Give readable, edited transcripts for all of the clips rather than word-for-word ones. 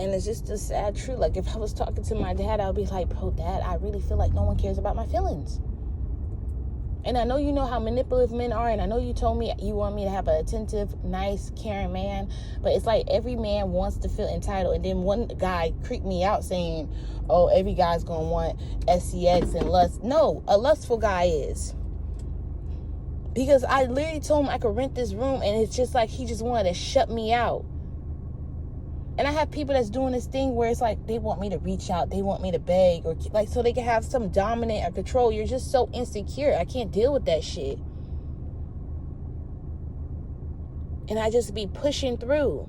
And it's just the sad truth. Like, if I was talking to my dad, I would be like, bro, Dad, I really feel like no one cares about my feelings. And I know you know how manipulative men are, and I know you told me you want me to have an attentive, nice, caring man, but it's like every man wants to feel entitled. And then one guy creeped me out saying, oh, every guy's going to want sex and lust. No, a lustful guy is. Because I literally told him I could rent this room, and it's just like he just wanted to shut me out. And I have people that's doing this thing where it's like they want me to reach out, they want me to beg, or like so they can have some dominant or control. You're just so insecure. I can't deal with that shit. And I just be pushing through.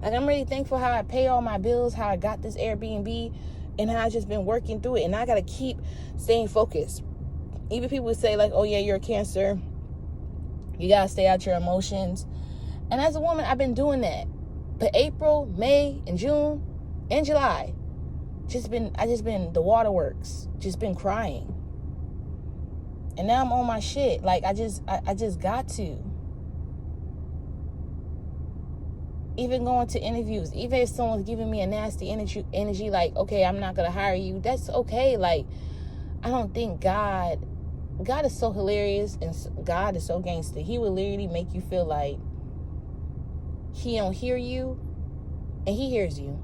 Like, I'm really thankful how I pay all my bills, how I got this Airbnb, and how I just been working through it. And I got to keep staying focused. Even people say like, oh yeah, you're a Cancer. You got to stay out your emotions. And as a woman, I've been doing that. But April, May, and June, and July, I just been the waterworks, just been crying. And now I'm on my shit. Like, I just got to. Even going to interviews, even if someone's giving me a nasty energy, like, okay, I'm not going to hire you, that's okay. Like, I don't think God is so hilarious, and God is so gangster. He will literally make you feel like he don't hear you, and he hears you.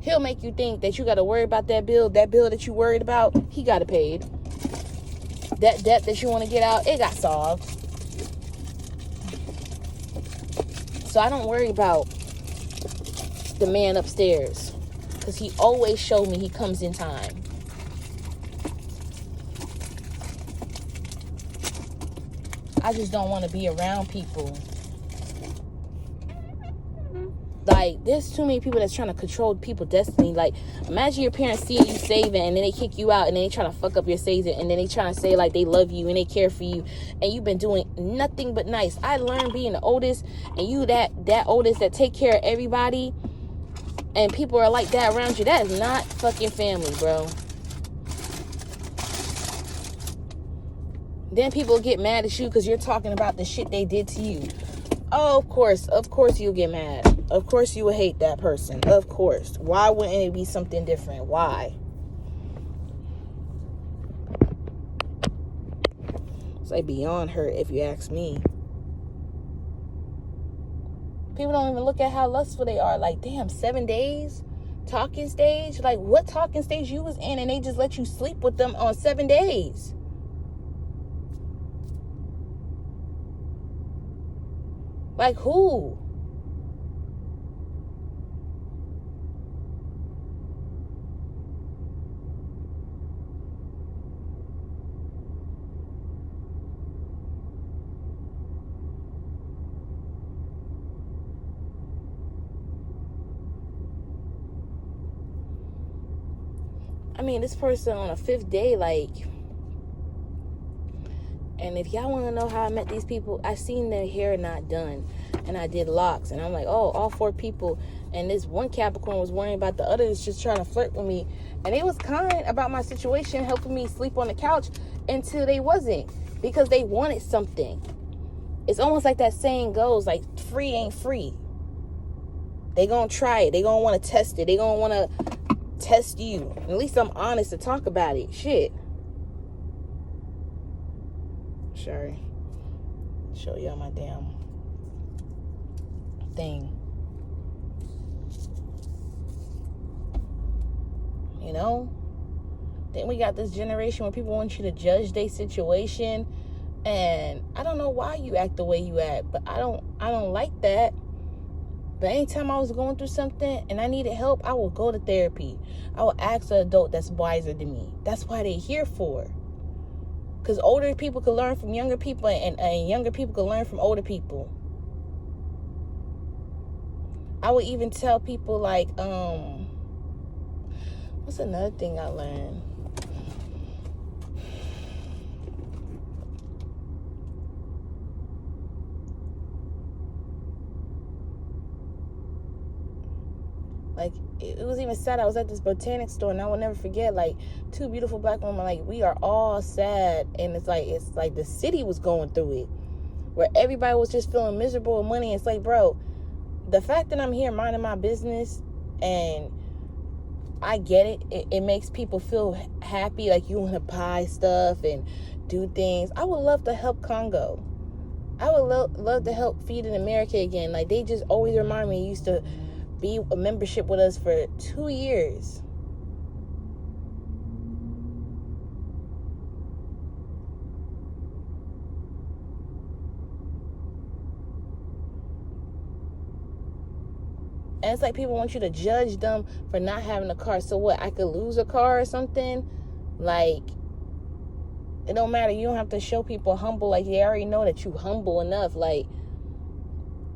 He'll make you think that you got to worry about that bill that you worried about, he got it paid. That debt that you want to get out, it got solved. So I don't worry about the man upstairs, because he always showed me he comes in time. I just don't want to be around people. Like, there's too many people that's trying to control people's destiny. Like, imagine your parents seeing you saving, and then they kick you out, and then they trying to fuck up your saving, and then they trying to say like they love you and they care for you, and you've been doing nothing but nice. I learned being the oldest, and you that oldest that take care of everybody, and people are like that around you. That is not fucking family, bro. Then people get mad at you because you're talking about the shit they did to you. Oh, of course you'll get mad. Of course you will hate that person. Of course. Why wouldn't it be something different? Why? It's like beyond hurt, if you ask me. People don't even look at how lustful they are. Like, damn, 7 days? Talking stage? Like, what talking stage you was in, and they just let you sleep with them on 7 days? Like, who? I mean, this person on a 5th day, like... And if y'all want to know how I met these people, I seen their hair not done, and I did locks, and I'm like, oh, all 4 people, and this one Capricorn was worrying about the others just trying to flirt with me, and they was kind about my situation, helping me sleep on the couch until they wasn't, because they wanted something. It's almost like that saying goes, like, free ain't free. They gonna try it. They gonna want to test it. They gonna want to test you. At least I'm honest to talk about it. Shit. Sorry. Show y'all my damn thing. You know? Then we got this generation where people want you to judge their situation. And I don't know why you act the way you act, but I don't like that. But anytime I was going through something and I needed help, I will go to therapy. I will ask an adult that's wiser than me. That's why they're here for. Because older people can learn from younger people, and younger people can learn from older people. I would even tell people, like, what's another thing I learned? Like, it was even sad. I was at this botanic store, and I will never forget, like, 2 beautiful black women, like, we are all sad, and it's like the city was going through it, where everybody was just feeling miserable with money. It's like, bro, the fact that I'm here minding my business, and I get it. It makes people feel happy, like you want to buy stuff and do things. I would love to help Congo. I would love to help Feed in America again. Like, they just always remind me, used to be a membership with us for 2 years. And it's like people want you to judge them for not having a car. So what, I could lose a car or something? Like, it don't matter. You don't have to show people humble. Like, they already know that you humble enough. Like,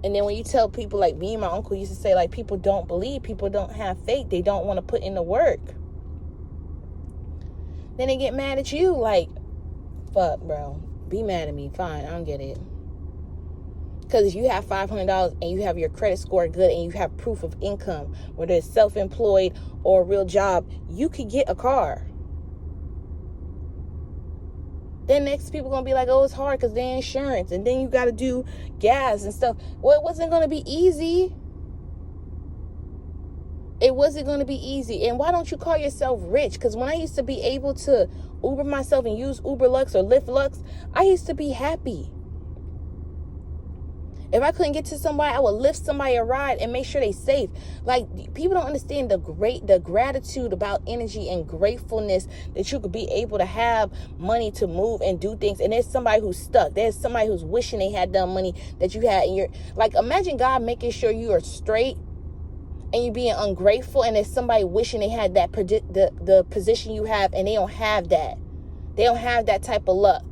and then when you tell people, like me and my uncle used to say, like, people don't believe, people don't have faith, they don't want to put in the work. Then they get mad at you. Like, fuck, bro. Be mad at me. Fine, I don't get it. Because if you have $500 and you have your credit score good and you have proof of income, whether it's self-employed or a real job, you could get a car. Then next people going to be like, oh, it's hard because they're insurance. And then you got to do gas and stuff. Well, it wasn't going to be easy. It wasn't going to be easy. And why don't you call yourself rich? Because when I used to be able to Uber myself and use Uber Lux or Lyft Lux, I used to be happy. If I couldn't get to somebody, I would lift somebody a ride and make sure they safe. Like, people don't understand the gratitude about energy and gratefulness that you could be able to have money to move and do things. And there's somebody who's stuck. There's somebody who's wishing they had the money that you had. And you're like, imagine God making sure you are straight and you being ungrateful. And there's somebody wishing they had that the position you have, and they don't have that. They don't have that type of luck.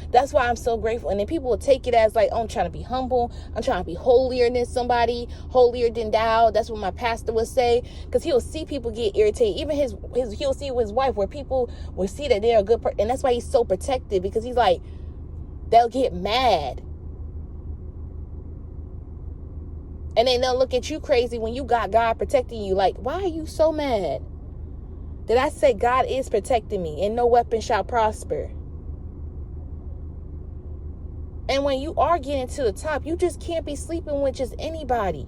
That's why I'm so grateful. And then people will take it as like, oh, I'm trying to be humble. I'm trying to be holier than somebody, holier than thou. That's what my pastor would say. Because he'll see people get irritated. Even he'll see with his wife where people will see that they're a good person. And that's why he's so protected, because he's like, they'll get mad. And then they'll look at you crazy when you got God protecting you. Like, why are you so mad? Did I say God is protecting me and no weapon shall prosper? And when you are getting to the top, you just can't be sleeping with just anybody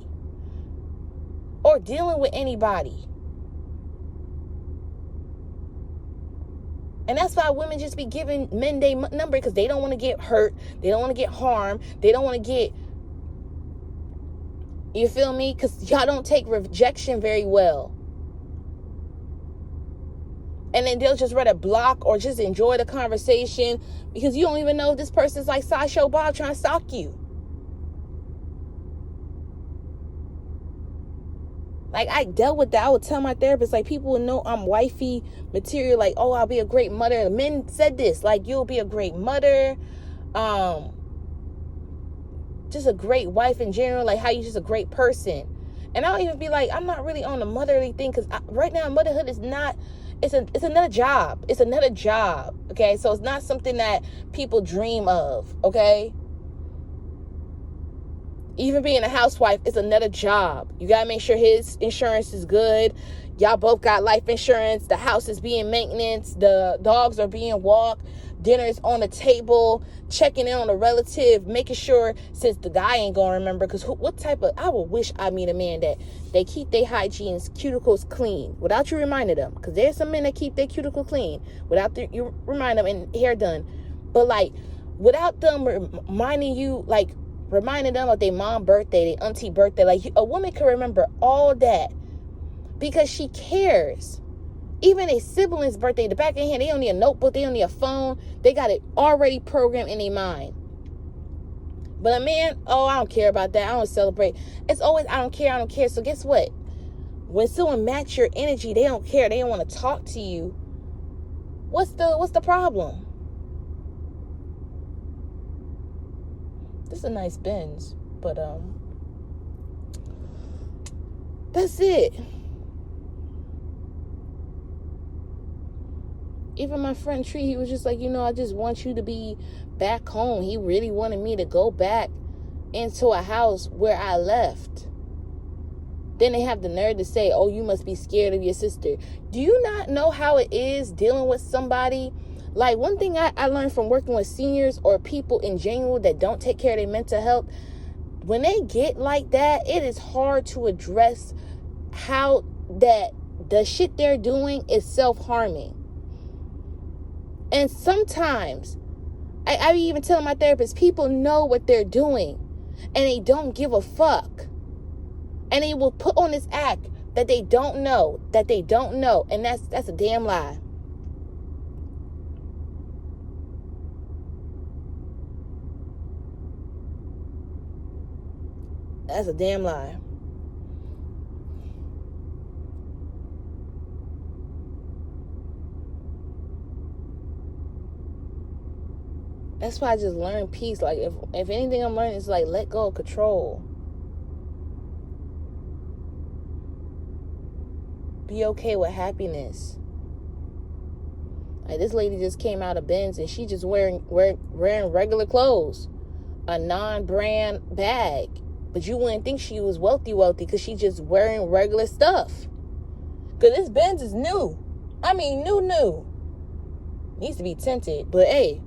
or dealing with anybody. And that's why women just be giving men their number, because they don't want to get hurt. They don't want to get harmed. They don't want to get, you feel me? Because y'all don't take rejection very well. And then they'll just rather block or just enjoy the conversation, because you don't even know if this person's like Sideshow Bob trying to stalk you. Like, I dealt with that. I would tell my therapist, like, people would know I'm wifey material. Like, oh, I'll be a great mother. Men said this, like, you'll be a great mother. Just a great wife in general. Like, how you just a great person. And I'll even be like, I'm not really on the motherly thing, because right now motherhood is not. It's another job. It's another job. Okay. So it's not something that people dream of. Okay. Even being a housewife is another job. You got to make sure his insurance is good. Y'all both got life insurance. The house is being maintenance. The dogs are being walked. Dinner is on the table. Checking in on a relative. Making sure, since the guy ain't going to remember. Because what type of... I would wish I meet a man that they keep their hygienes, cuticles clean. Without you reminding them. Because there's some men that keep their cuticle clean. Without you remind them, and hair done. But like, without them reminding you, like, reminding them of their mom birthday, their auntie birthday. Like, a woman can remember all that because she cares. Even a sibling's birthday, the back of their hand, they don't need a notebook, they don't need a phone. They got it already programmed in their mind. But a man, oh, I don't care about that. I don't celebrate. It's always, I don't care. So guess what? When someone match your energy, they don't care. They don't want to talk to you. What's the problem? This is a nice Benz, but that's it. Even my friend Tree, he was just like, I just want you to be back home. He really wanted me to go back into a house where I left. Then they have the nerve to say, oh, you must be scared of your sister. Do you not know how it is dealing with somebody? Like, one thing I learned from working with seniors or people in general that don't take care of their mental health, when they get like that, it is hard to address how that the shit they're doing is self-harming. And sometimes, I be even telling my therapist, people know what they're doing and they don't give a fuck. And they will put on this act that they don't know, and that's a damn lie. That's a damn lie. That's why I just learned peace. Like, if anything I'm learning is like, let go of control. Be okay with happiness. Like, this lady just came out of Benz and she just wearing regular clothes, a non-brand bag, but you wouldn't think she was wealthy because she's just wearing regular stuff. Because this Benz is new. I mean, new. Needs to be tinted, but hey.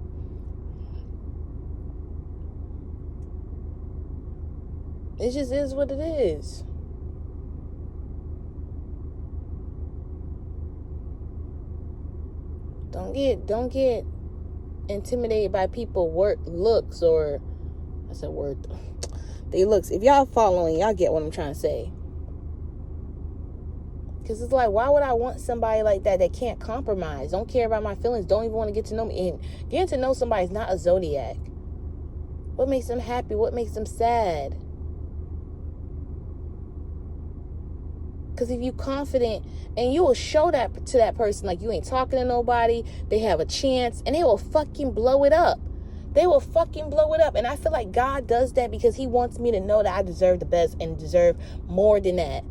It just is what it is. Don't get intimidated by people looks, or I said word. They looks. If y'all following, y'all get what I'm trying to say. Because it's like, why would I want somebody like that can't compromise, don't care about my feelings, don't even want to get to know me? And getting to know somebody is not a zodiac. What makes them happy? What makes them sad? Because if you confident, and you will show that to that person, like you ain't talking to nobody, they have a chance, and they will fucking blow it up. And I feel like God does that because he wants me to know that I deserve the best and deserve more than that.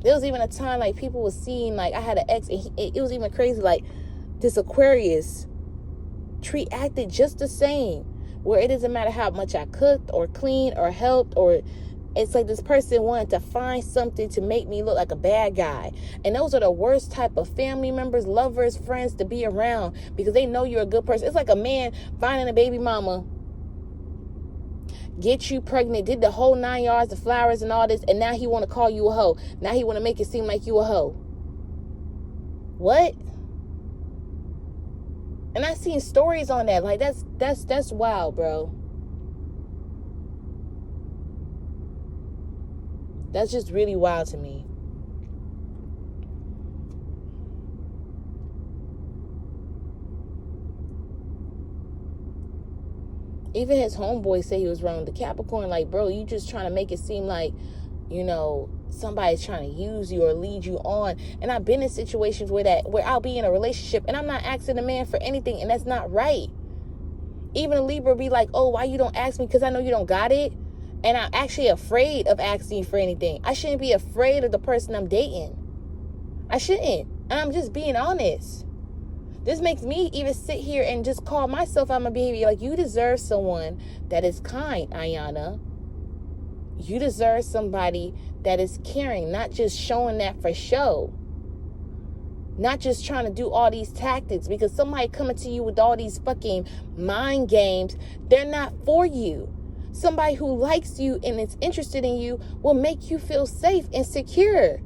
There was even a time like people was seeing, like I had an ex, and it was even crazy, like this Aquarius acted just the same, where it doesn't matter how much I cooked or cleaned or helped, or it's like this person wanted to find something to make me look like a bad guy. And those are the worst type of family members, lovers, friends to be around, because they know you're a good person. It's like a man finding a baby mama, get you pregnant, did the whole 9 yards, the flowers and all this, and now he want to call you a hoe. Now he want to make it seem like you a hoe. What? And I seen stories on that. Like, that's wild, bro. That's just really wild to me. Even his homeboy say he was wrong. The Capricorn, like, bro, you just trying to make it seem like, somebody's trying to use you or lead you on. And I've been in situations where I'll be in a relationship and I'm not asking a man for anything, and that's not right. Even a Libra be like, oh, why you don't ask me? Because I know you don't got it. And I'm actually afraid of asking for anything. I shouldn't be afraid of the person I'm dating. I shouldn't. And I'm just being honest. This makes me even sit here and just call myself out my behavior. Like, you deserve someone that is kind, Ayana. You deserve somebody that is caring, not just showing that for show. Not just trying to do all these tactics, because somebody coming to you with all these fucking mind games, they're not for you. Somebody who likes you and is interested in you will make you feel safe and secure.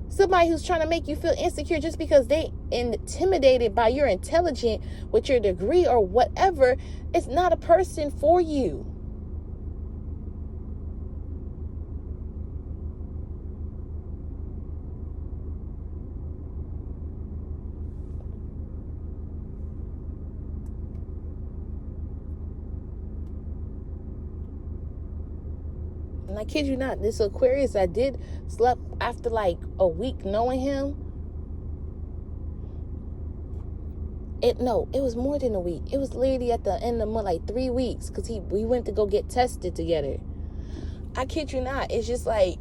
Somebody who's trying to make you feel insecure just because they intimidated by your intelligence with your degree or whatever, it's not a person for you. And I kid you not, this Aquarius, I did slept after like a week knowing him. It was more than a week. It was literally at the end of the month, like 3 weeks, because we went to go get tested together. I kid you not, it's just like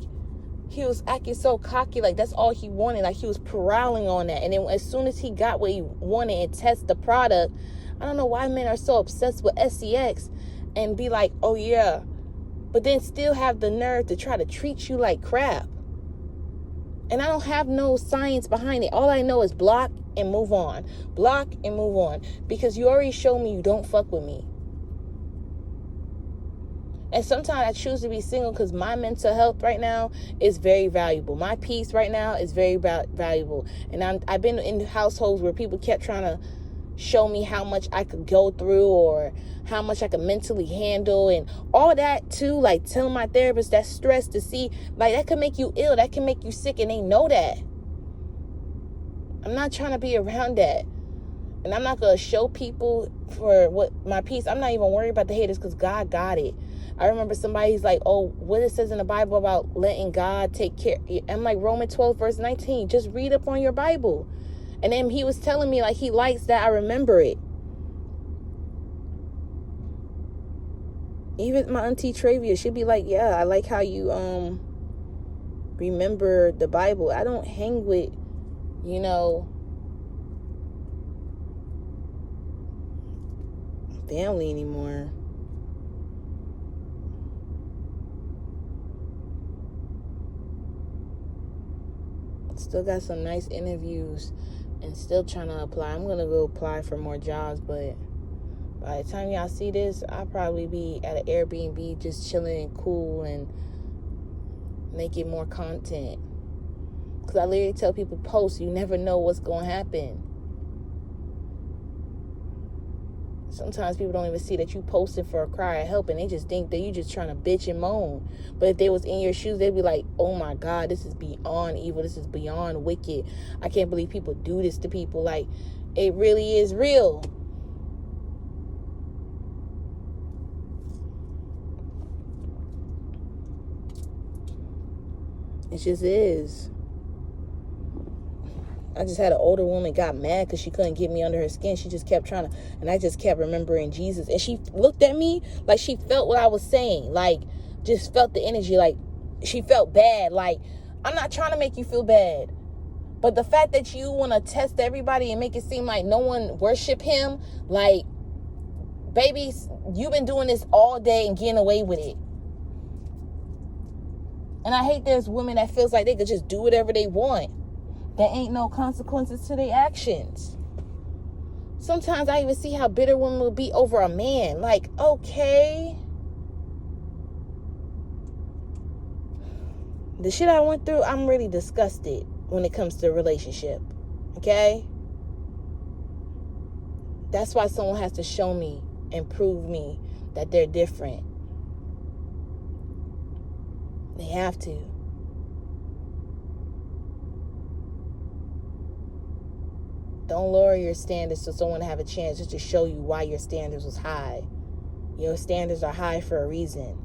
he was acting so cocky, like that's all he wanted. Like he was prowling on that. And then as soon as he got what he wanted and test the product, I don't know why men are so obsessed with SCX and be like, oh yeah, but then still have the nerve to try to treat you like crap. And I don't have no science behind it. All I know is block, and move on. Block and move on. Because you already showed me you don't fuck with me. And sometimes I choose to be single because my mental health right now is very valuable. My peace right now is very valuable. And I've been in households where people kept trying to show me how much I could go through or how much I could mentally handle and all that too. Like telling my therapist that stress to see, like that could make you ill. That can make you sick, and they know that. I'm not trying to be around that. And I'm not going to show people for what my peace. I'm not even worried about the haters because God got it. I remember somebody's like, oh, what it says in the Bible about letting God take care. I'm like, Romans 12, verse 19. Just read up on your Bible. And then he was telling me like he likes that I remember it. Even my auntie Travia, she'd be like, yeah, I like how you remember the Bible. I don't hang with, family anymore. Still got some nice interviews and still trying to apply. I'm going to go apply for more jobs, but by the time y'all see this, I'll probably be at an Airbnb just chilling and cool and making more content. Because I literally tell people, post, you never know what's going to happen. Sometimes people don't even see that you posted for a cry of help, and they just think that you just trying to bitch and moan. But if they was in your shoes, they'd be like, oh my God, this is beyond evil. This is beyond wicked. I can't believe people do this to people. Like, it really is real. It just is. I just had an older woman got mad because she couldn't get me under her skin. She just kept trying to, and I just kept remembering Jesus. And she looked at me like she felt what I was saying. Like, just felt the energy. Like, she felt bad. Like, I'm not trying to make you feel bad. But the fact that you want to test everybody and make it seem like no one worship him, like, baby, you've been doing this all day and getting away with it. And I hate there's women that feels like they could just do whatever they want. There ain't no consequences to their actions. Sometimes I even see how bitter women will be over a man. Like, okay. The shit I went through, I'm really disgusted when it comes to a relationship. Okay? That's why someone has to show me and prove me that they're different. They have to. Don't lower your standards so someone have a chance just to show you why your standards was high. Your standards are high for a reason.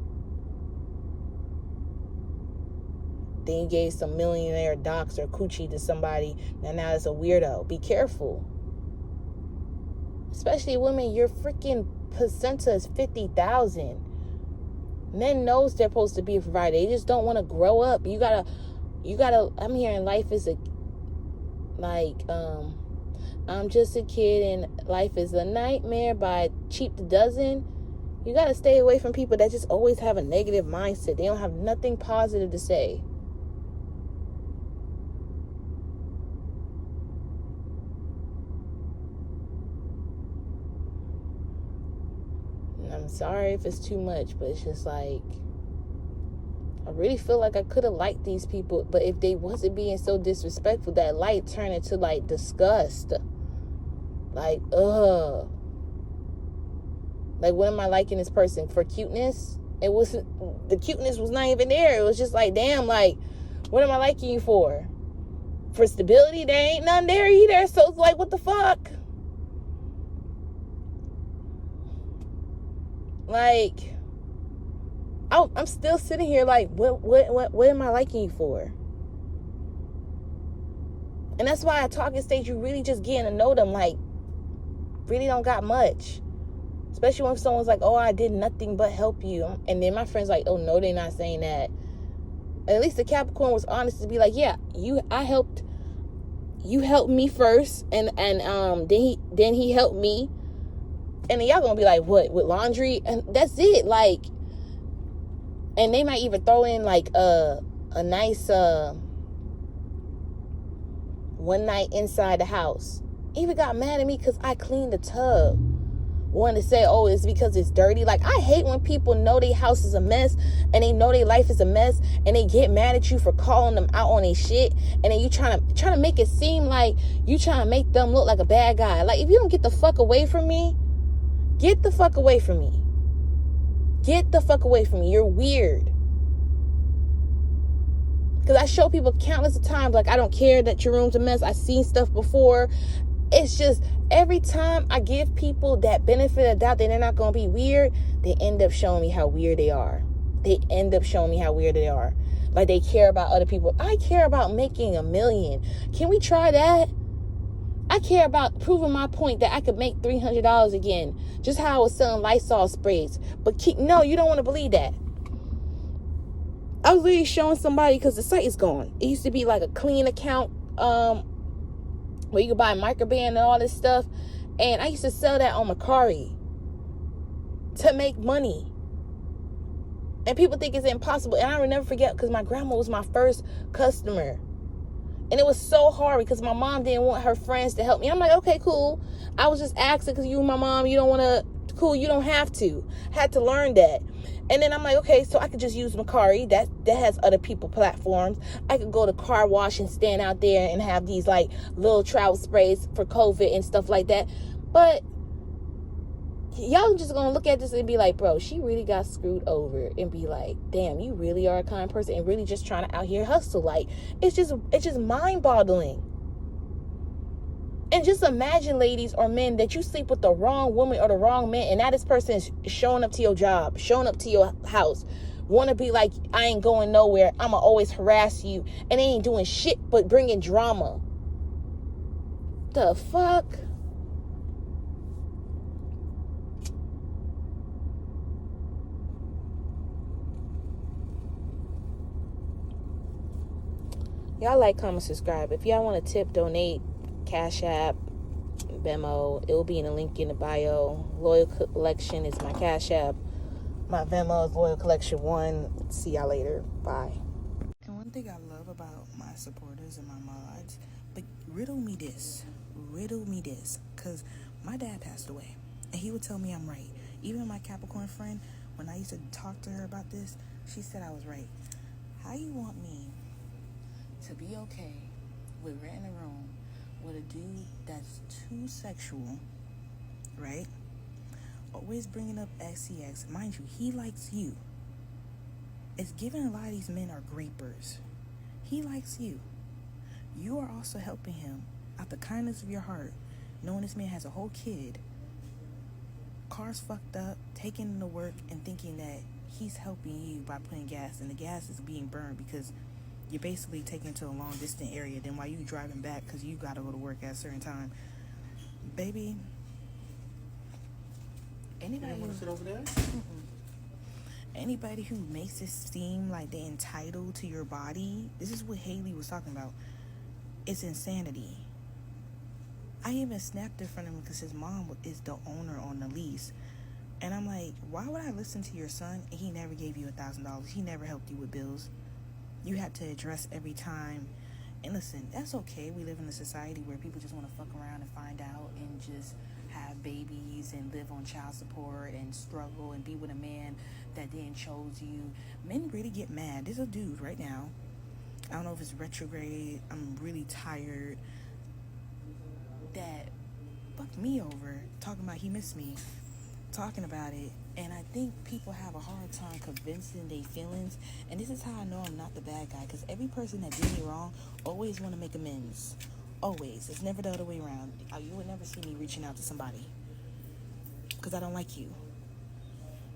Then you gave some millionaire docs or coochie to somebody, and now it's a weirdo. Be careful. Especially women, your freaking placenta is 50,000. Men knows they're supposed to be a provider. They just don't want to grow up. You gotta, I'm hearing life is I'm just a kid and life is a nightmare by Cheap the Dozen. You got to stay away from people that just always have a negative mindset. They don't have nothing positive to say. And I'm sorry if it's too much, but it's just like, I really feel like I could have liked these people, but if they wasn't being so disrespectful, that light turned into like disgust. Like, ugh. Like, what am I liking this person? For cuteness? It wasn't, the cuteness was not even there. It was just like, damn, like, what am I liking you for? For stability? There ain't none there either. So it's like, what the fuck? Like, I'm still sitting here like, what am I liking you for? And that's why at talking stage, you really just getting to know them. Like, really don't got much. Especially when someone's like, oh, I did nothing but help you. And then my friend's like, oh, no, they're not saying that. At least the Capricorn was honest to be like, yeah, you helped me first. And then he helped me. And then y'all gonna be like, what, with laundry? And that's it. Like, and they might even throw in like a nice one night inside the house. Even got mad at me because I cleaned the tub. Wanted to say, oh, it's because it's dirty. Like, I hate when people know their house is a mess and they know their life is a mess and they get mad at you for calling them out on their shit, and then you trying to make it seem like you trying to make them look like a bad guy. Like, if you don't get the fuck away from me, get the fuck away from me. Get the fuck away from me. You're weird. Because I show people countless of times, like, I don't care that your room's a mess. I've seen stuff before. It's just every time I give people that benefit of doubt that they're not going to be weird, they end up showing me how weird they are. They end up showing me how weird they are. Like, they care about other people. I care about making $1 million. Can we try that? I care about proving my point that I could make $300 again. Just how I was selling Lysol sprays. But no, you don't want to believe that. I was literally showing somebody because the site is gone. It used to be like a clean account, where you could buy microband and all this stuff. And I used to sell that on Mercari to make money. And people think it's impossible. And I will never forget, because my grandma was my first customer. And it was so hard because my mom didn't want her friends to help me. I'm like, okay, cool. I was just asking because you and my mom, you don't want to, cool, you don't have to. Had to learn that. And then I'm like, okay, so I could just use Mercari. That has other people platforms. I could go to car wash and stand out there and have these like little travel sprays for COVID and stuff like that. But y'all just gonna look at this and be like, bro, she really got screwed over, and be like, damn, you really are a kind person and really just trying to out here hustle. Like, it's just mind-boggling. And just imagine, ladies or men, that you sleep with the wrong woman or the wrong man, and that this person is showing up to your job, showing up to your house, want to be like, I ain't going nowhere, I'ma always harass you, and they ain't doing shit but bringing drama. The fuck? Y'all like, comment, subscribe. If y'all want to tip, donate, Cash App, Venmo, it will be in the link in the bio. Loyal Collection is my Cash App. My Venmo is Loyal Collection 1. See y'all later. Bye. And one thing I love about my supporters and my mods, but riddle me this, because my dad passed away, and he would tell me I'm right. Even my Capricorn friend, when I used to talk to her about this, she said I was right. How you want me to be okay with renting a room with a dude that's too sexual, right? Always bringing up XCX. Mind you, he likes you. It's given a lot of these men are grapers. He likes you. You are also helping him out the kindness of your heart, knowing this man has a whole kid, car's fucked up, taking him to work, and thinking that he's helping you by putting gas, and the gas is being burned because you're basically taking to a long distant area. Then while you driving back, because you got to go to work at a certain time, baby. Anybody want to sit over there? Anybody who makes it seem like they're entitled to your body, this is what Haley was talking about. It's insanity. I even snapped in front of him because his mom is the owner on the lease. And I'm like, why would I listen to your son and he never gave you $1,000? He never helped you with bills. You had to address every time. And listen, that's okay. We live in a society where people just want to fuck around and find out and just have babies and live on child support and struggle and be with a man that then chose you. Men really get mad. There's a dude right now. I don't know if it's retrograde. I'm really tired. That fucked me over, talking about he missed me, talking about it. And I think people have a hard time convincing their feelings. And this is how I know I'm not the bad guy, because every person that did me wrong always want to make amends. Always. It's never the other way around. You would never see me reaching out to somebody because I don't like you.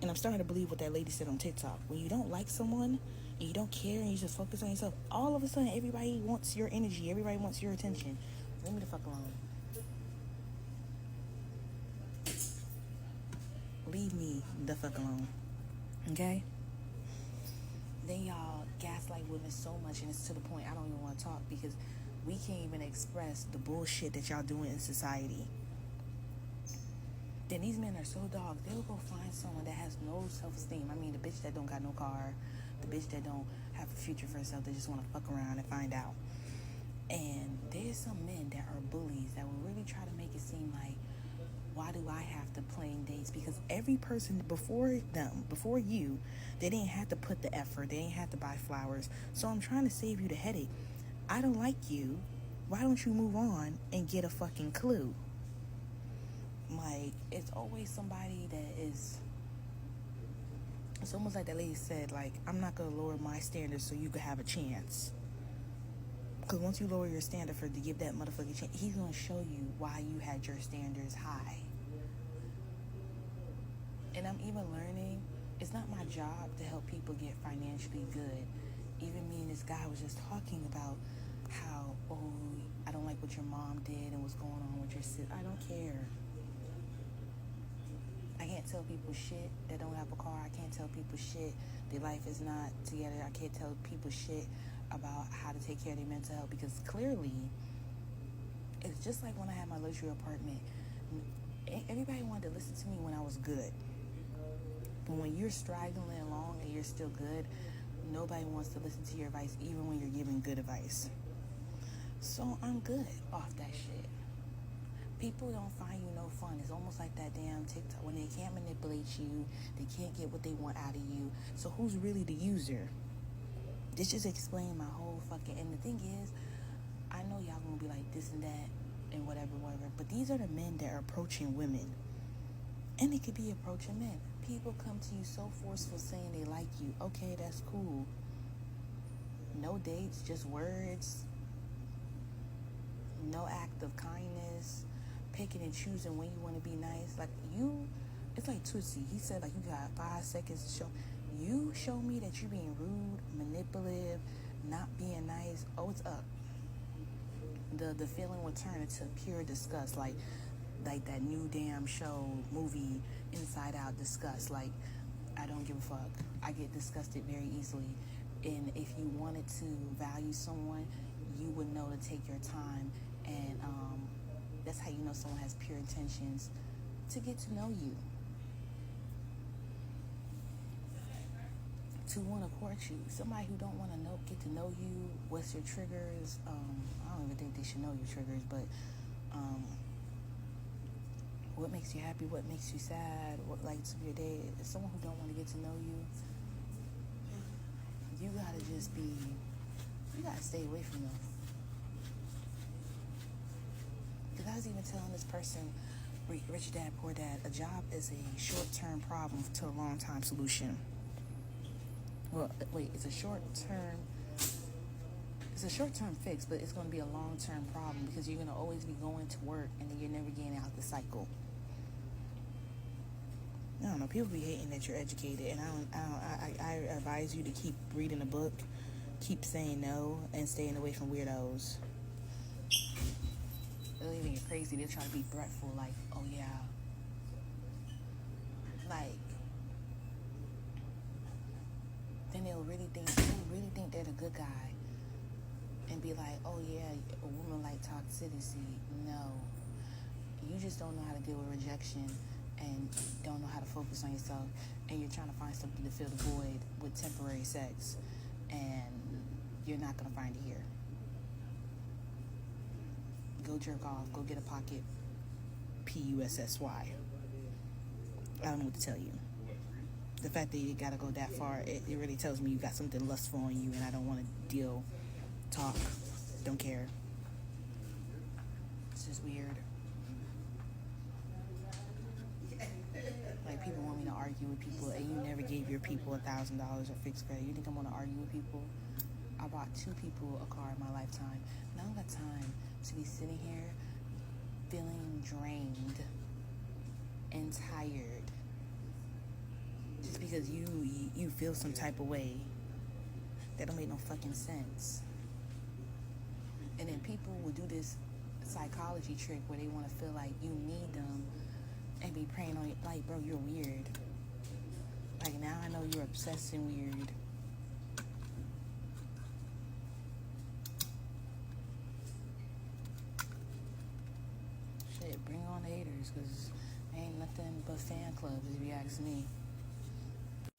And I'm starting to believe what that lady said on TikTok. When you don't like someone and you don't care and you just focus on yourself, all of a sudden everybody wants your energy. Everybody wants your attention. Leave me the fuck alone. Leave me the fuck alone. Okay? Then y'all gaslight women so much, and it's to the point I don't even want to talk, because we can't even express the bullshit that y'all doing in society. Then these men are so dogs, they'll go find someone that has no self-esteem. I mean, the bitch that don't got no car, the bitch that don't have a future for herself, they just want to fuck around and find out. And there's some men that are bullies that will really try to make it seem like, why do I have to plan dates? Because every person before them, before you, they didn't have to put the effort. They didn't have to buy flowers. So I'm trying to save you the headache. I don't like you. Why don't you move on and get a fucking clue? Like, it's always somebody that is... It's almost like that lady said, like, I'm not going to lower my standards so you could have a chance. Because once you lower your standard to give that motherfucker chance, he's going to show you why you had your standards high. And I'm even learning, it's not my job to help people get financially good. Even me and this guy was just talking about how, oh, I don't like what your mom did and what's going on with your sister. I don't care. I can't tell people shit that don't have a car. I can't tell people shit their life is not together. I can't tell people shit about how to take care of their mental health, because clearly it's just like when I had my luxury apartment. Everybody wanted to listen to me when I was good, but when you're straggling along and you're still good, nobody wants to listen to your advice, even when you're giving good advice. So I'm good off that shit. People don't find you no fun. It's almost like that damn TikTok, when they can't manipulate you, they can't get what they want out of you. So who's really the user? This just explained my whole fucking... And the thing is, I know y'all gonna be like this and that and whatever, but these are the men that are approaching women. And it could be approaching men. People come to you so forceful saying they like you. Okay, that's cool. No dates, just words. No act of kindness. Picking and choosing when you want to be nice. Like, you... It's like Tootsie. He said, like, you got 5 seconds to show... You show me that you're being rude, manipulative, not being nice. Oh, it's up. The feeling will turn into pure disgust, like that new damn movie, Inside Out, disgust. Like, I don't give a fuck. I get disgusted very easily. And if you wanted to value someone, you would know to take your time, and that's how you know someone has pure intentions to get to know you. To want to court you. Somebody who don't want to get to know you, what's your triggers. I don't even think they should know your triggers, but what makes you happy, what makes you sad, what lights up your day. Someone who don't want to get to know you, you gotta stay away from them. Because I was even telling this person, Rich Dad, Poor Dad, a job is a short-term problem to a long-time solution. Well, wait, it's a short-term fix, but it's going to be a long-term problem, because you're going to always be going to work and then you're never getting out the cycle. I don't know, people be hating that you're educated, and I advise you to keep reading a book, keep saying no, and staying away from weirdos. They'll even get crazy. They'll try to be threatful, like, oh yeah, like, then they'll really think they're the good guy, and be like, oh yeah, a woman like toxicity. No, you just don't know how to deal with rejection, and don't know how to focus on yourself, and you're trying to find something to fill the void with temporary sex, and you're not going to find it here. Go jerk off, go get a pocket Pussy. I don't know what to tell you. The fact that you gotta go that far, it really tells me you got something lustful on you, and I don't want to talk, don't care. It's just weird. Like, people want me to argue with people, and you never gave your people $1,000 or fixed credit. You think I'm gonna argue with people? I bought 2 people a car in my lifetime. And I don't got time to be sitting here feeling drained and tired just because you feel some type of way. That don't make no fucking sense. And then people will do this psychology trick where they want to feel like you need them and be preying on you. Like, bro, you're weird. Like, now I know you're obsessed and weird. Shit, bring on the haters, because ain't nothing but fan clubs, if you ask me.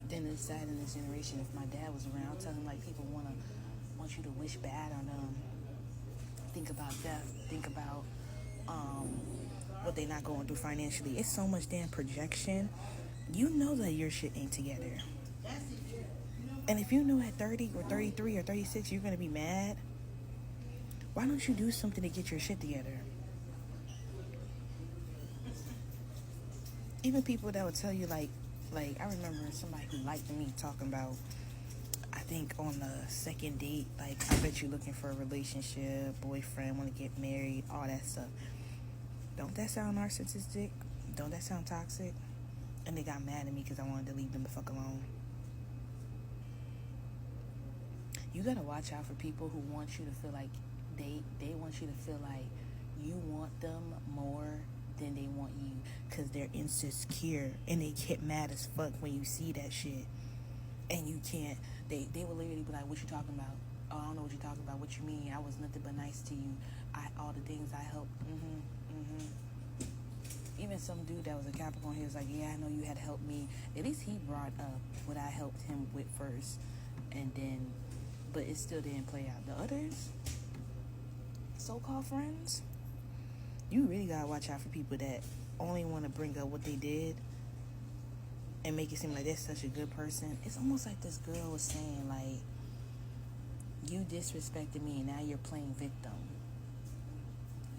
Then it's sad in this generation. If my dad was around, I'll tell him, like, people want you to wish bad on them. think about death, think about what they not going through financially. It's so much damn projection. You know that your shit ain't together. And if you know at 30 or 33 or 36 you're gonna be mad, why don't you do something to get your shit together? Even people that would tell you like I remember somebody who liked me talking about, I think on the second date, like, I bet you're looking for a relationship, boyfriend, want to get married, all that stuff. Don't that sound narcissistic? Don't that sound toxic? And they got mad at me because I wanted to leave them the fuck alone. You gotta watch out for people who want you to feel like they want you to feel like you want them more than they want you, because they're insecure and they get mad as fuck when you see that shit. And you can't, they will literally be like, what you talking about? Oh, I don't know what you're talking about. What you mean? I was nothing but nice to you. All the things I helped. Even some dude that was a Capricorn, he was like, yeah, I know you had helped me. At least he brought up what I helped him with first. And then, but it still didn't play out. The others, so-called friends, you really gotta watch out for people that only want to bring up what they did and make it seem like they're such a good person. It's almost like this girl was saying, like, you disrespected me and now you're playing victim.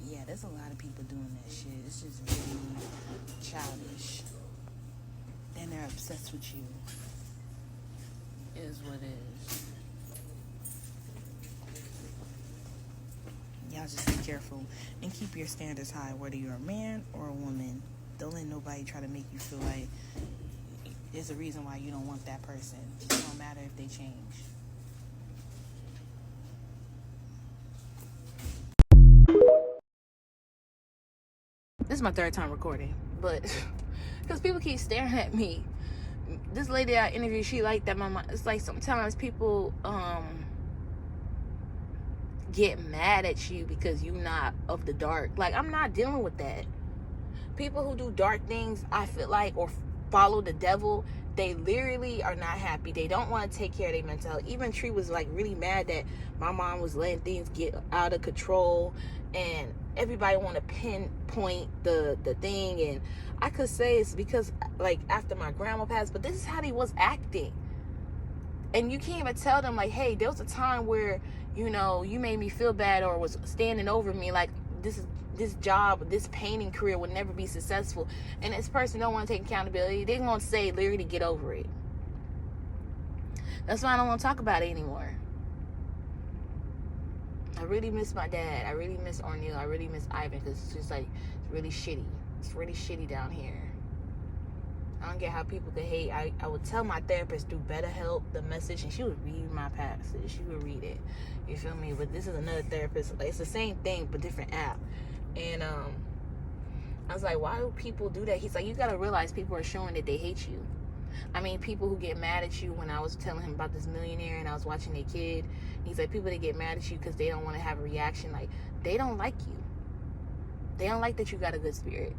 Yeah, there's a lot of people doing that shit. It's just really childish. Then they're obsessed with you. It is what it is. Y'all just be careful and keep your standards high, whether you're a man or a woman. Don't let nobody try to make you feel like there's a reason why you don't want that person. It don't matter if they change. This is my third time recording, but because people keep staring at me. This lady I interviewed, she liked that my mind. It's like sometimes people get mad at you because you're not of the dark. Like, I'm not dealing with that. People who do dark things, I feel like, or follow the devil, they literally are not happy. They don't want to take care of their mental health. Even Tree was like really mad that my mom was letting things get out of control and everybody want to pinpoint the thing. And I could say it's because, like, after my grandma passed, but this is how they was acting. And you can't even tell them, like, hey, there was a time where, you know, you made me feel bad or was standing over me. Like, this job, this painting career would never be successful. And this person don't want to take accountability. They're going to say, literally, get over it. That's why I don't want to talk about it anymore. I really miss my dad. I really miss Orneal. I really miss Ivan, because it's just, like, it's really shitty. It's really shitty down here. I don't get how people could hate. I would tell my therapist through BetterHelp the message, and she would read my passage. She would read it. You feel me? But this is another therapist. Like, it's the same thing, but different app. And I was like, why do people do that? He's like, you got to realize people are showing that they hate you. I mean, people who get mad at you, when I was telling him about this millionaire and I was watching their kid, he's like, people that get mad at you because they don't want to have a reaction. Like, they don't like you. They don't like that you got a good spirit.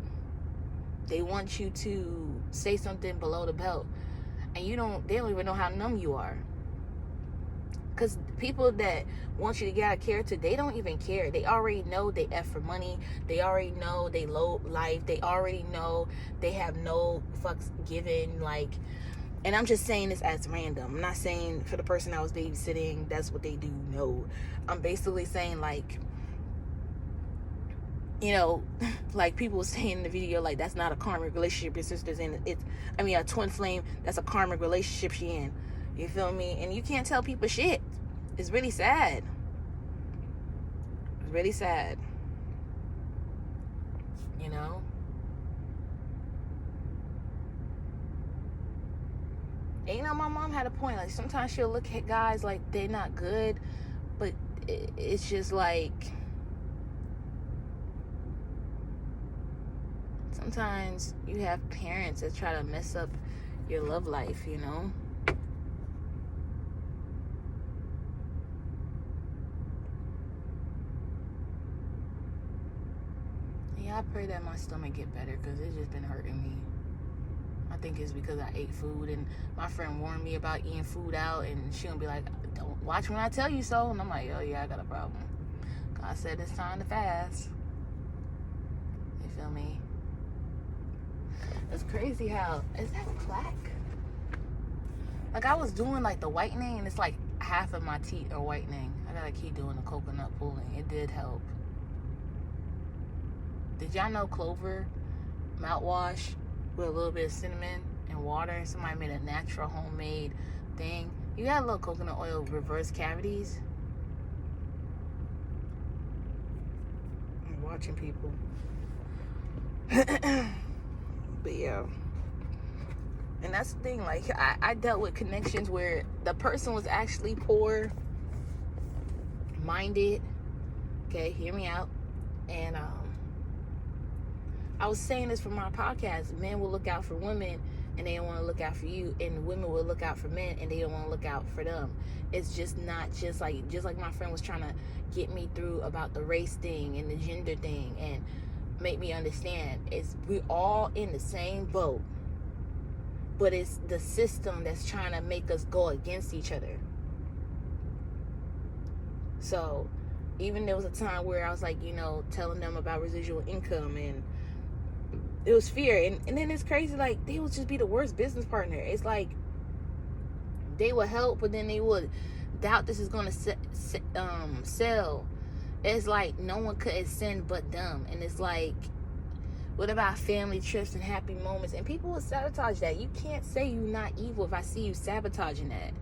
They want you to say something below the belt. And they don't even know how numb you are. Because people that want you to get out of character, they don't even care. They already know they F for money. They already know they low life. They already know they have no fucks given. Like, and I'm just saying this as random. I'm not saying for the person I was babysitting, that's what they do. No. I'm basically saying, like, you know, like people were saying in the video, like, that's not a karmic relationship your sister's in. A twin flame, that's a karmic relationship she in. You feel me? And you can't tell people shit. It's really sad. It's really sad. You know? And you know, my mom had a point. Like, sometimes she'll look at guys like they're not good, but it's just like, sometimes you have parents that try to mess up your love life, you know? Yeah, I pray that my stomach get better, because it's just been hurting me. I think it's because I ate food, and my friend warned me about eating food out, and she gonna be like, don't watch when I tell you so. And I'm like, oh yeah, I got a problem. God said it's time to fast. You feel me? It's crazy how, is that plaque? Like, I was doing like the whitening, and it's like half of my teeth are whitening. I gotta keep doing the coconut pulling. It did help. Did y'all know clover mouthwash with a little bit of cinnamon and water? Somebody made a natural homemade thing. You got a little coconut oil reverse cavities. I'm watching people. But yeah. And that's the thing, like, I dealt with connections where the person was actually poor minded. Okay, hear me out. And I was saying this for my podcast. Men will look out for women and they don't want to look out for you, and women will look out for men and they don't want to look out for them. It's just not just like my friend was trying to get me through about the race thing and the gender thing and make me understand. We're all in the same boat, but it's the system that's trying to make us go against each other. So even there was a time where I was like, telling them about residual income, and it was fear. And then it's crazy, like, they would just be the worst business partner. It's like they would help, but then they would doubt this is going to sell. It's like no one could ascend but them. And it's like, what about family trips and happy moments? And people will sabotage that. You can't say you're not evil if I see you sabotaging that.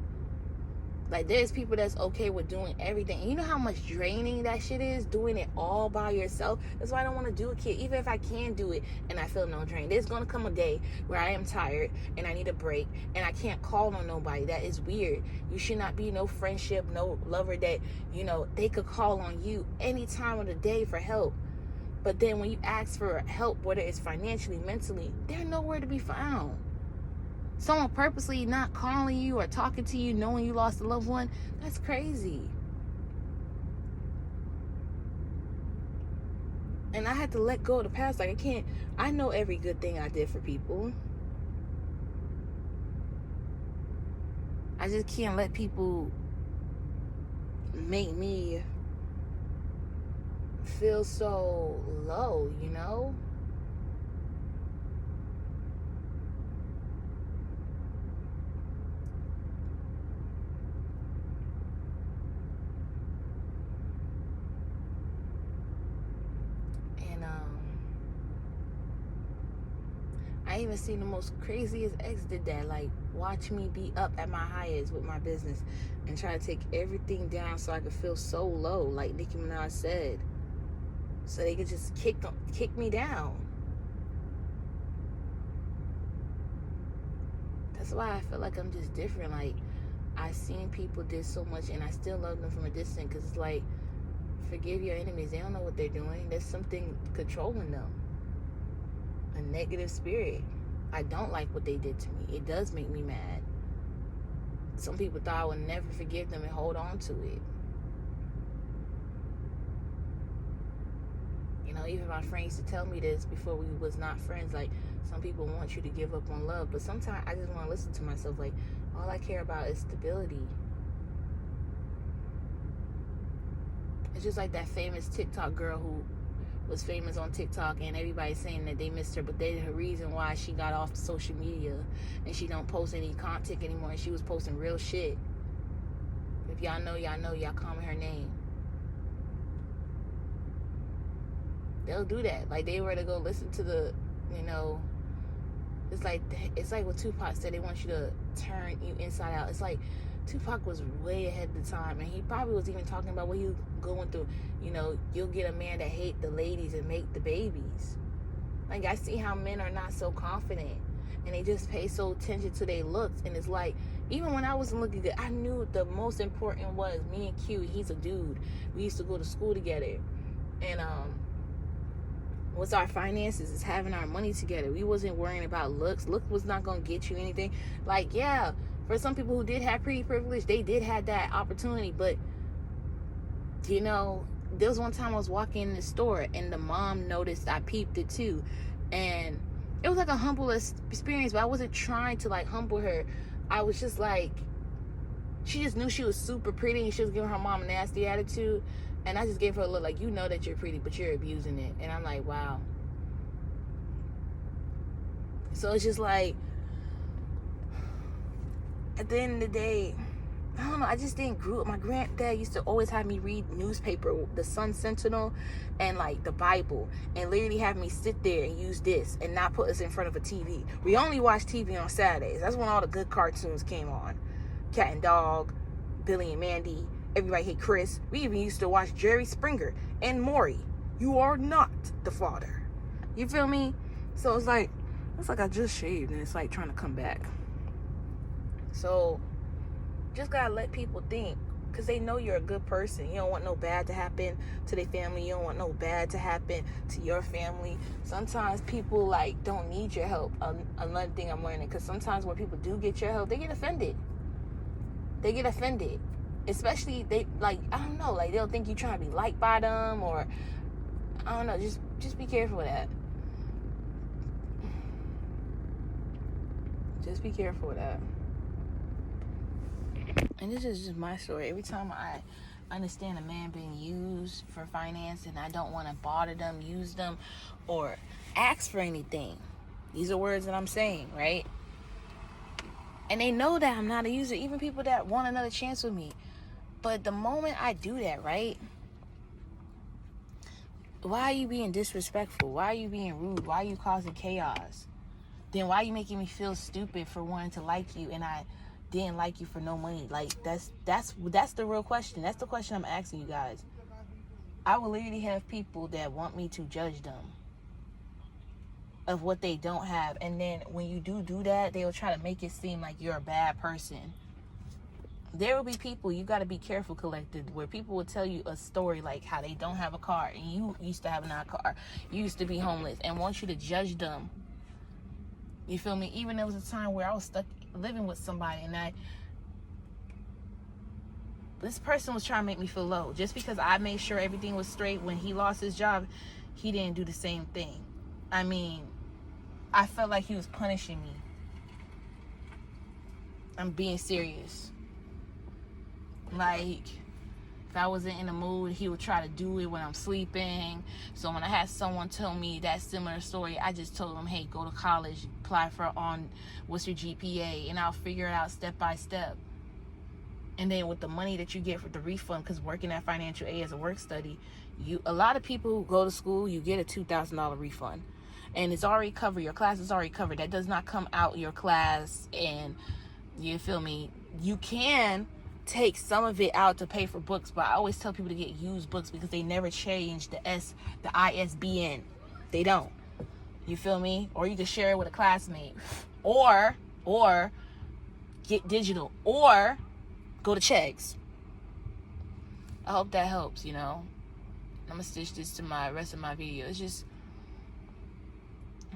Like, there's people that's okay with doing everything. And you know how much draining that shit is, doing it all by yourself? That's why I don't want to do a kid, even if I can do it and I feel no drain. There's going to come a day where I am tired and I need a break and I can't call on nobody. That is weird. You should not be no friendship, no lover that, they could call on you any time of the day for help. But then when you ask for help, whether it's financially, mentally, they're nowhere to be found. Someone purposely not calling you or talking to you knowing you lost a loved one, that's crazy. And I had to let go of the past. Like, I know every good thing I did for people. I just can't let people make me feel so low, I even seen the most craziest ex did that. Like, watch me be up at my highest with my business and try to take everything down so I could feel so low, like Nicki Minaj said, so they could just kick me down. That's why I feel like I'm just different. Like, I seen people did so much and I still love them from a distance, because it's like, forgive your enemies. They don't know what they're doing. There's something controlling them. A negative spirit. I don't like what they did to me. It does make me mad. Some people thought I would never forgive them and hold on to it. Even my friends used to tell me this before we was not friends. Like, some people want you to give up on love, but sometimes I just want to listen to myself. Like, all I care about is stability. It's just like that famous TikTok girl who was famous on TikTok, and everybody's saying that they missed her, but they the reason why she got off social media and she don't post any content anymore, and she was posting real shit. If y'all know, y'all comment her name. They'll do that. Like, they were to go listen to the, it's like what Tupac said, they want you to turn you inside out. It's like Tupac was way ahead of the time, and he probably was even talking about what he was going through. You'll get a man that hate the ladies and make the babies. Like, I see how men are not so confident, and they just pay so attention to their looks. And it's like, even when I wasn't looking good, I knew the most important was me and Q. He's a dude. We used to go to school together, and what's our finances is having our money together. We wasn't worrying about looks. Look was not gonna get you anything. Like, yeah, for some people who did have pretty privilege, they did have that opportunity. But there was one time I was walking in the store and the mom noticed I peeped it too, and it was like a humble experience. But I wasn't trying to like humble her. I was just like, she just knew she was super pretty and she was giving her mom a nasty attitude. And I just gave her a look like, you know that you're pretty, but you're abusing it. And I'm like, wow. So it's just like, at the end of the day, I don't know, I just didn't grow up. My granddad used to always have me read newspaper, the Sun Sentinel, and like the Bible, and literally have me sit there and use this and not put us in front of a TV. We only watch TV on Saturdays. That's when all the good cartoons came on. Cat and Dog, Billy and Mandy, Everybody Hate Chris. We even used to watch Jerry Springer and Maury. You are not the father. You feel me? So it's like I just shaved and it's like trying to come back. So just gotta let people think, because they know you're a good person. You don't want no bad to happen to their family. You don't want no bad to happen to your family. Sometimes people like don't need your help. Another thing I'm learning, because sometimes when people do get your help, they get offended. Especially they like, I don't know, like they'll think you're trying to be liked by them, or I don't know. Just be careful with that. Just be careful with that. And this is just my story. Every time I understand a man being used for finance and I don't want to bother them, use them, or ask for anything. These are words that I'm saying, right? And they know that I'm not a user, even people that want another chance with me. But the moment I do that, right? Why are you being disrespectful? Why are you being rude? Why are you causing chaos? Then why are you making me feel stupid for wanting to like you and I didn't like you for no money? Like that's the real question. That's the question I'm asking you guys. I will literally have people that want me to judge them of what they don't have, and then when you do that, they will try to make it seem like you're a bad person. There will be people, you got to be careful, collected, where people will tell you a story like how they don't have a car and you used to have a car, you used to be homeless, and want you to judge them. You feel me? Even there was a time where I was stuck living with somebody and this person was trying to make me feel low. Just because I made sure everything was straight when he lost his job, he didn't do the same thing. I mean, I felt like he was punishing me. I'm being serious. Like, if I wasn't in the mood, he would try to do it when I'm sleeping. So when I had someone tell me that similar story, I just told them, hey, go to college, apply for what's your GPA, and I'll figure it out step by step. And then with the money that you get for the refund, because working at financial aid as a work study, a lot of people who go to school, you get a $2,000 refund. And it's already covered. Your class is already covered. That does not come out your class. And you feel me? You can take some of it out to pay for books, but I always tell people to get used books because they never change the ISBN. They don't. You feel me? Or you can share it with a classmate, or get digital, or go to Cheggs. I hope that helps. I'm gonna stitch this to my rest of my video. It's just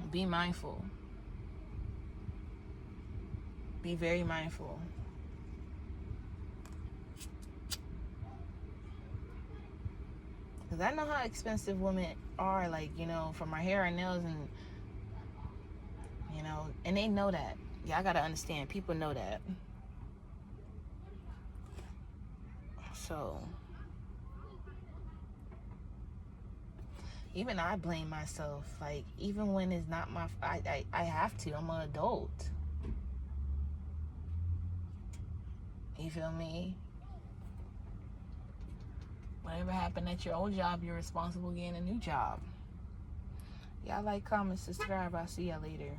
be mindful. Be very mindful. Because I know how expensive women are, like, for my hair and nails, and, and they know that. Y'all gotta understand, people know that. So, even I blame myself. Like, even when it's not I have to. I'm an adult. You feel me? Whatever happened at your old job, you're responsible getting a new job. Y'all like, comment, subscribe. I'll see y'all later.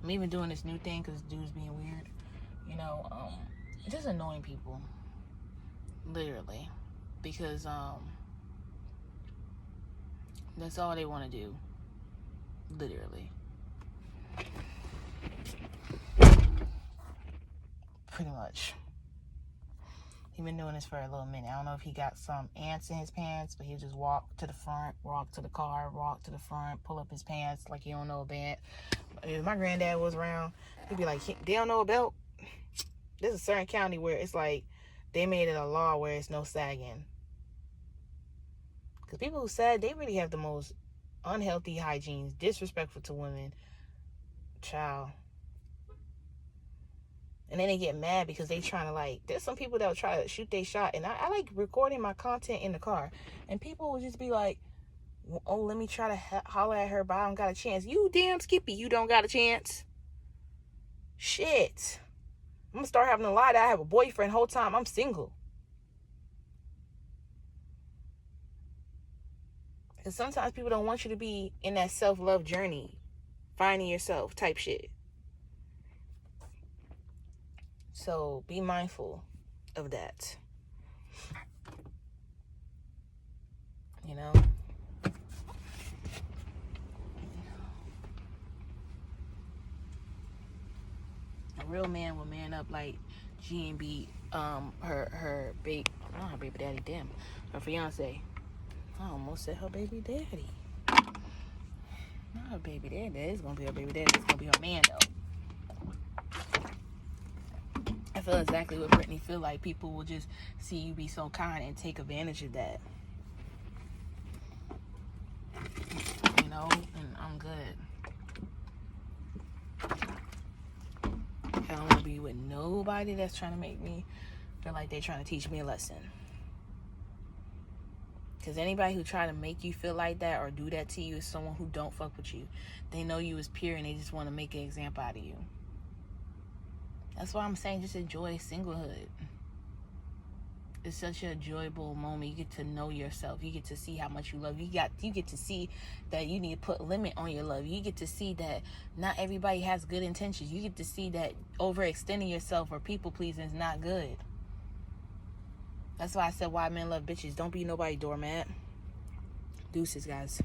I'm even doing this new thing because dude's being weird. Just annoying people. Literally. Because, that's all they want to do. Literally. Pretty much. He's been doing this for a little minute. I don't know if he got some ants in his pants, but he'll just walk to the front, walk to the car, walk to the front, pull up his pants like he don't know a belt. If my granddad was around, he'd be like, they don't know a belt? There's a certain county where it's like, they made it a law where it's no sagging. Because people who sag, they really have the most unhealthy hygiene, disrespectful to women. Child. And then they get mad because they trying to, like, there's some people that will try to shoot their shot. And I like recording my content in the car. And people will just be like, oh, let me try to holler at her, but I don't got a chance. You damn Skippy, you don't got a chance. Shit. I'm going to start having to lie that I have a boyfriend the whole time I'm single. Because sometimes people don't want you to be in that self-love journey, finding yourself type shit. So be mindful of that. You know? A real man will man up like G and B, her baby, not her baby daddy, damn, her fiance. I almost said her baby daddy. Not her baby daddy. It's gonna be her baby daddy. It's gonna be her man though. I feel exactly what Brittany feel like. People will just see you be so kind and take advantage of that. You know, and I'm good. I don't want to be with nobody that's trying to make me feel like they're trying to teach me a lesson. Because anybody who try to make you feel like that or do that to you is someone who don't fuck with you. They know you as pure and they just want to make an example out of you. That's why I'm saying just enjoy singlehood. It's such an enjoyable moment. You get to know yourself. You get to see how much you love. You get to see that you need to put limit on your love. You get to see that not everybody has good intentions. You get to see that overextending yourself or people pleasing is not good. That's why I said why men love bitches. Don't be nobody doormat. Deuces, guys.